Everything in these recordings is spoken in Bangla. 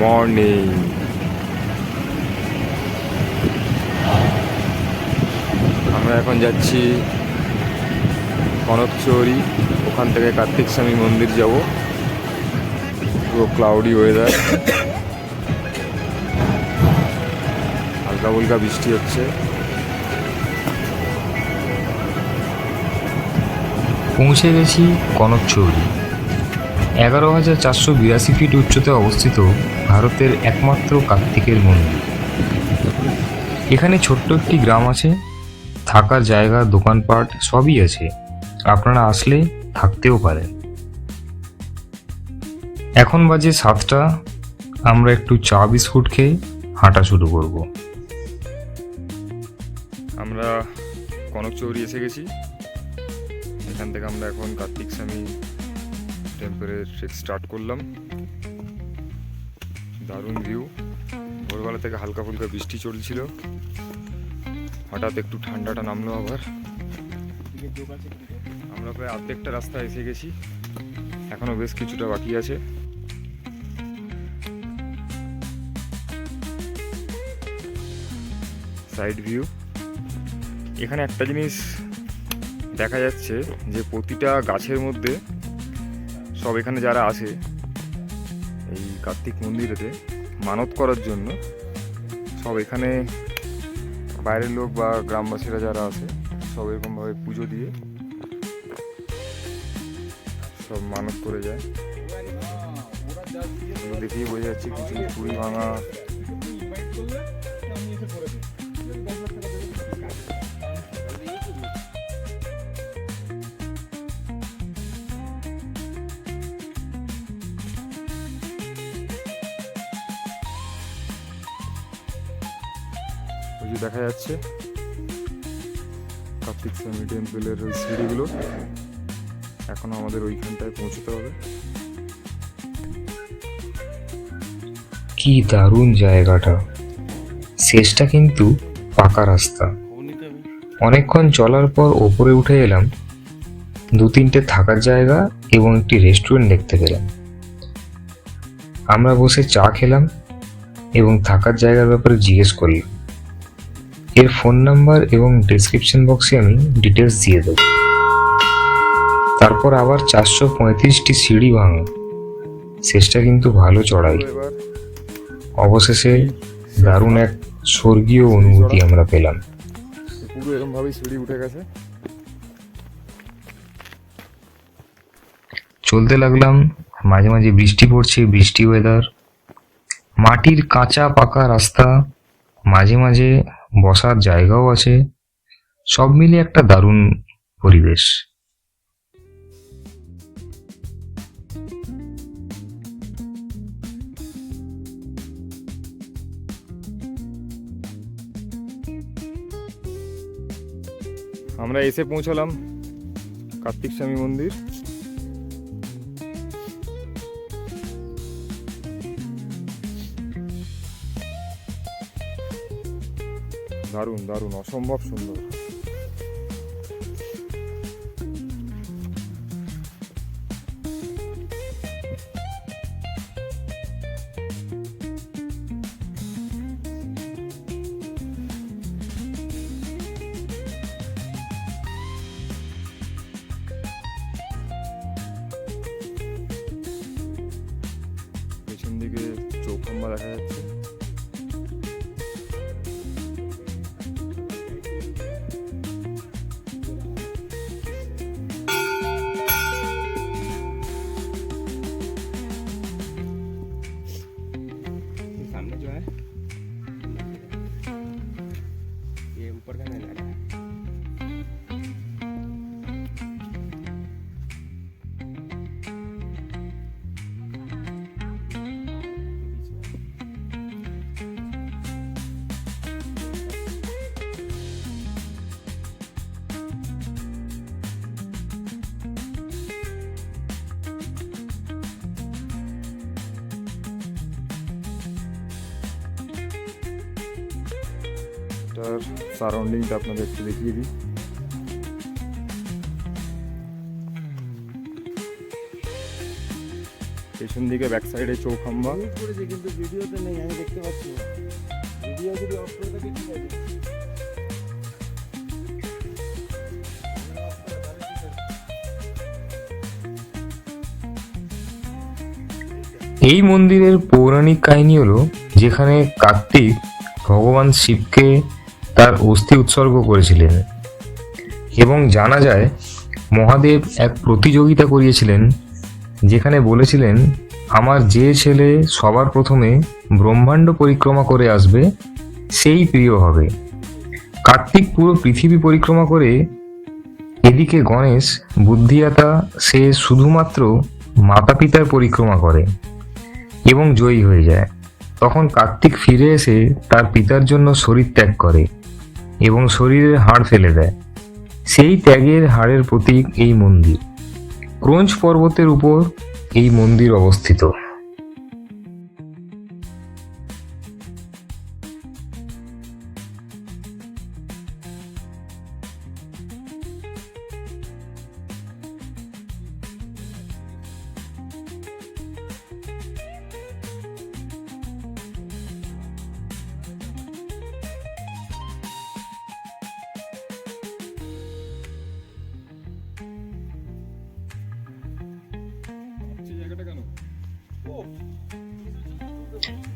মর্নিং। আমরা এখন যাচ্ছি কনকচৌরি, ওখান থেকে কার্তিক স্বামী মন্দির যাব। পুরো ক্লাউডি ওয়েদার, হালকা ফুলকা বৃষ্টি হচ্ছে। পৌঁছে গেছি কনকচৌরি। 11,482 ফিট উচ্চতায় অবস্থিত ভারতের একমাত্র কার্তিকের মন্দির। এখানে ছোট্ট একটি গ্রাম আছে, থাকার জায়গা, দোকানপাট সবই আছে। আপনারা আসলে থাকতেও পারেন। এখন বাজে 7টা। আমরা একটু চা বিস্কুট খেয়ে হাঁটা শুরু করব। আমরা কনকচৌরি এসে গেছি। এখান থেকে আমরা এখন কার্তিক স্বামী টেম্পলের ট্রেক স্টার্ট করলাম। দারুণ ভিউ। ভোরবেলা থেকে হালকা ফুলকা বৃষ্টি চলছিল, হঠাৎ একটু ঠান্ডাটা নামলো আবার। আমরা প্রায় অর্ধেকটা রাস্তা এসে গেছি, এখনো বেশ কিছুটা বাকি আছে। Side view. এখানে একটা জিনিস দেখা যাচ্ছে যে প্রতিটা গাছের মধ্যে সব, এখানে যারা আসে এই কার্তিক মন্দিরেতে মানত করার জন্য, সব এখানে বাইরের লোক বা গ্রামবাসীরা যারা আছে সব এরকমভাবে পুজো দিয়ে সব মানত করে যায়। দেখেই বোঝা যাচ্ছে কিছু চুড়ি ভাঙা। ওই যে দেখা যাচ্ছে কার্তিক স্বামী টেম্পলের ওই সিঁড়িগুলো। এখন আমাদের ওইখানটায় পৌঁছতে হবে। কি দারুণ জায়গাটা! শেষটা কিন্তু পাকা রাস্তা। অনেকক্ষণ চলার পর ওপরে উঠে এলাম। 2-3টে থাকার জায়গা এবং একটি রেস্টুরেন্ট দেখতে পেলাম। আমরা বসে চা খেলাম এবং থাকার জায়গার ব্যাপারে জিজ্ঞেস করলাম। এর ফোন নাম্বার এবং ডেসক্রিপশন বক্সে আমি ডিটেলস দিয়ে দেব। তারপর আবার 435টি সিঁড়ি ভাঙা। শেষটা কিন্তু ভালো চড়াই। অবশেষে দারুণ এক স্বর্গীয় অনুভূতি আমরা পেলাম। পুরো এরকম ভাবেই সিঁড়ি উঠে গেছে। চলতে লাগলাম, মাঝে মাঝে বৃষ্টি পড়ছে, বৃষ্টি ওয়েদার। মাটির কাঁচা পাকা রাস্তা, মাঝে মাঝে বসার জায়গাও আছে। সব মিলে একটা দারুণ পরিবেশ। আমরা এসে পৌঁছলাম কার্তিক স্বামী মন্দির। দারুণ দারুণ, অসম্ভব সুন্দর। পেছন দিকে চৌখাম্বা দেখা যাচ্ছে। सामने जो है ये ऊपर का नहीं लग रहा है। এটার সারাউন্ডিংটা আপনাদের একটু দেখিয়ে দিই। পেছন দিকে ব্যাক সাইডে চৌখাম্বা। করেছে কিন্তু ভিডিওতে নেই, আমি দেখতে পাচ্ছি না। ভিডিও যদি অফ করে থাকে ঠিক আছে। এই মন্দিরের পৌরাণিক কাহিনী হলো, যেখানে কার্তিক ভগবান শিবকে তার অস্থি উৎসর্গ করেছিলেন এবং জানা যায় মহাদেব এক প্রতিযোগিতা করিয়েছিলেন, যেখানে বলেছিলেন আমার যে ছেলে সবার প্রথমে ব্রহ্মাণ্ড পরিক্রমা করে আসবে সেই প্রিয় হবে। কার্তিক পুরো পৃথিবী পরিক্রমা করে, এদিকে গণেশ বুদ্ধিদাতা, সে শুধুমাত্র মাতা পিতার পরিক্রমা করে এবং জয়ী হয়ে যায়। তখন কার্তিক ফিরে এসে তার পিতার জন্য শরীর ত্যাগ করে এবং শরীরের হাড় ফেলে দেয়। সেই ত্যাগের হাড়ের প্রতীক এই মন্দির। ক্রঞ্চ পর্বতের উপর এই মন্দির অবস্থিত।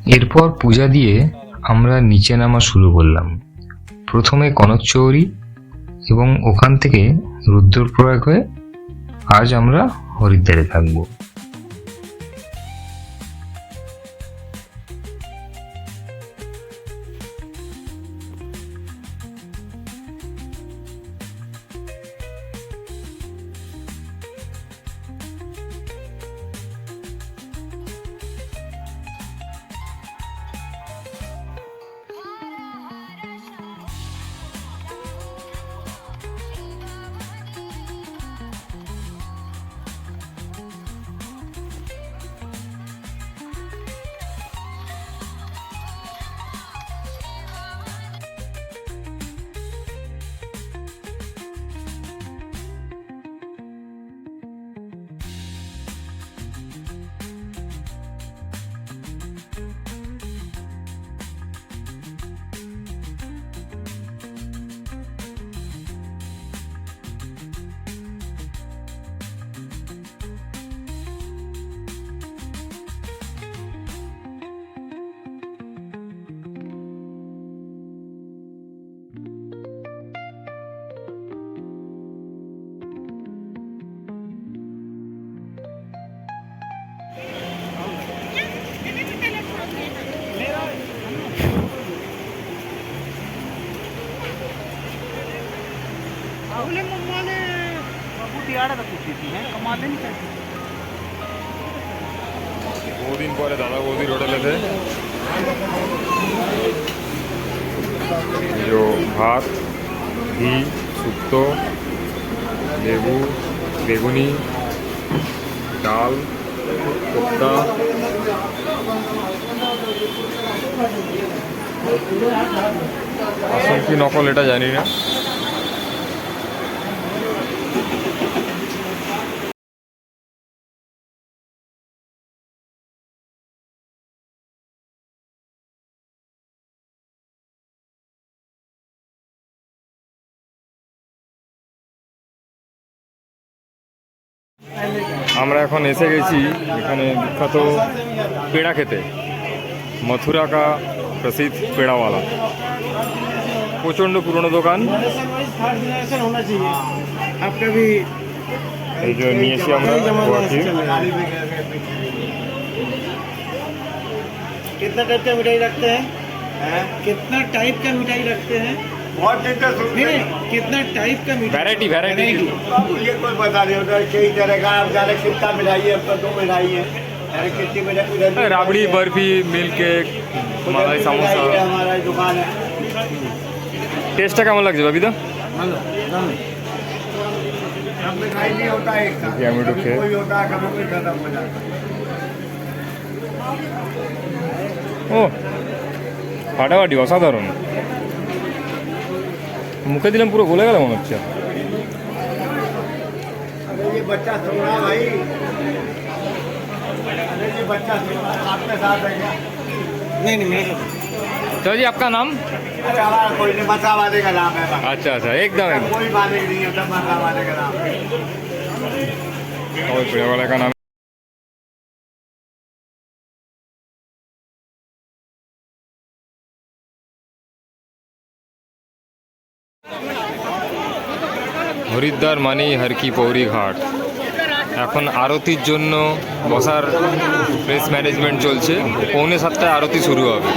এরপর পূজা দিয়ে আমরা নিচে নামা শুরু করলাম। প্রথমে কনকচৌরি এবং ওখান থেকে রুদ্রপ্রয়াগ হয়ে আজ আমরা হরিদ্বারে থাকবো। বহুদিন পরে দাদা বৌদির হোটেলেতে ভাত, ঘি, শুক্তো, লেবু, বেগুনি, ডাল, কোপ্তা, আসল কি নকল এটা জানি না। আমরা এখন এসে গেছি এখানে বিখ্যাত পেড়া খেতে, মথুরা কা প্রসিদ্ধ পেড়াওয়ালা। প্রচণ্ড পুরনো দোকান। এই যে নিয়েছি আমরা গুয়াহাটি। कितना टाइप का मिठाई रखते हैं? कितना टाइप का मिठाई रखते हैं? बहुत नहीं, कितना टाइप का मिठाई? वैरायटी वैरायटी ये कोई बता नहीं होता कई तरह का। आप जाने कितना मिठाई है, अब तो 2 मिठाई है। अरे कितनी मिठाई? राबड़ी, बर्फी, मिल्क केक, मलाई समोसा। हमारा दुकान है। टेस्टটা কেমন লাগছে বাবিদা? सब मिठाई नहीं होता एक साथ, देखिए, हम लोग कभी के- कोई होता है, कभी कोई खत्म हो जाता है। ও ফাটাফাটি, অসাধারণ। মুখে দিলাম পুরো গলে গেল মনে হচ্ছে। अरे ये बच्चा सुन रहा भाई। देखिए बच्चा आपके साथ है क्या? नहीं नहीं मेरे चलो जी, आपका नाम? अरे हमारा कोई नहीं, मसा वाले का नाम है। अच्छा अच्छा, एकदम एकदम कोई मालिक नहीं है, सब मसा वाले का नाम है। और पुणे वाले का नाम। হরিদ্বার মানেই হারকি পৌরি ঘাট। এখন আরতির জন্য বসার প্লেস ম্যানেজমেন্ট চলছে। 6:45টায় আরতি শুরু হবে।